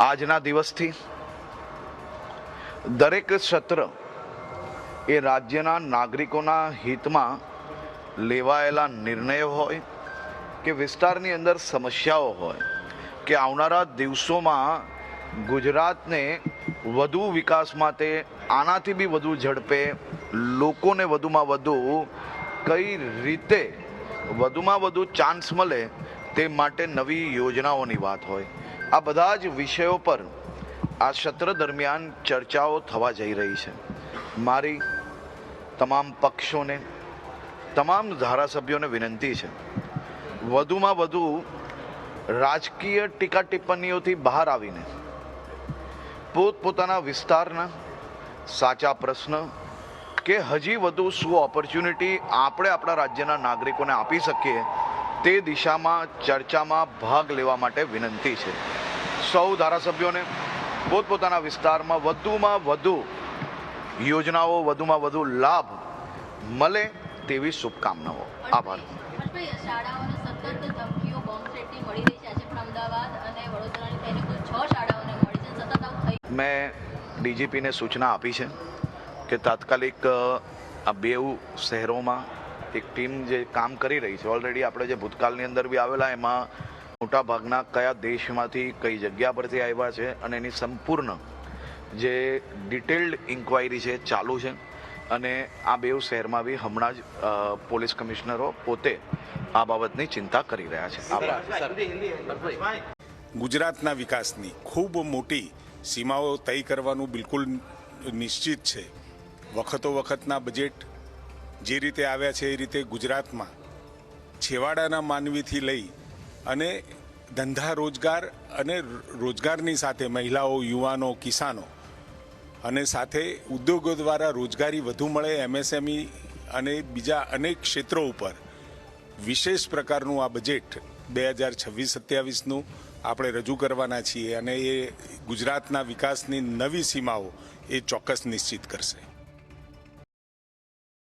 આજના દિવસથી દરેક સત્ર એ રાજ્યના નાગરિકોના હિતમાં લેવાયેલા નિર્ણયો હોય કે વિસ્તારની અંદર સમસ્યાઓ હોય કે આવનારા દિવસોમાં ગુજરાતને વધુ વિકાસ માટે આનાથી બી વધુ ઝડપે લોકોને વધુમાં વધુ કઈ રીતે વધુમાં વધુ ચાન્સ મળે તે માટે નવી યોજનાઓની વાત હોય, આ બધા જ વિષયો પર આ સત્ર દરમિયાન ચર્ચાઓ થવા જઈ રહી છે. મારી તમામ પક્ષોને, તમામ ધારાસભ્યોને વિનંતી છે, વધુમાં વધુ રાજકીય ટીકા ટિપ્પણીઓથી બહાર આવીને પોતપોતાના વિસ્તારના સાચા પ્રશ્ન કે હજી વધુ શું ઓપોર્ચ્યુનિટી આપણે આપણા રાજ્યના નાગરિકોને આપી શકીએ તે દિશામાં ચર્ચામાં ભાગ લેવા માટે વિનંતી છે. સૌ ધારાસભ્યોને પોતપોતાના વિસ્તારમાં વધુમાં વધુ યોજનાઓ, વધુમાં વધુ લાભ મળે તેવી શુભકામનાઓ. આભાર. મેં ડીજીપીને સૂચના આપી છે કે તાત્કાલિક આ બેઉ શહેરોમાં એક ટીમ જે કામ કરી રહી છે, ઓલરેડી આપણે જે ભૂતકાળની અંદર બી આવેલા એમાં મોટા ભાગના કયા દેશમાંથી કઈ જગ્યા પરથી આવ્યા છે અને એની સંપૂર્ણ જે ડિટેલ્ડ ઇન્ક્વાયરી છે ચાલુ છે. અને આ બેઉ શહેરમાં બી હમણાં જ પોલીસ કમિશનરો પોતે આ બાબતની ચિંતા કરી રહ્યા છે. ગુજરાતના વિકાસની ખૂબ મોટી સીમાઓ તય કરવાનું બિલકુલ નિશ્ચિત છે. વખતો વખતના બજેટ જે રીતે આવ્યા છે એ રીતે ગુજરાતમાં છેવાડાના માનવીથી લઈ અને ધંધા રોજગાર અને રોજગારની સાથે મહિલાઓ, યુવાનો, કિસાનો અને સાથે ઉદ્યોગો દ્વારા રોજગારી વધુ મળે, એમએસએમઈ અને બીજા અનેક ક્ષેત્રો ઉપર વિશેષ પ્રકારનું આ બજેટ 2026-27નું આપણે રજૂ કરવાના છીએ અને એ ગુજરાતના વિકાસની નવી સીમાઓ એ ચોક્કસ નિશ્ચિત કરશે.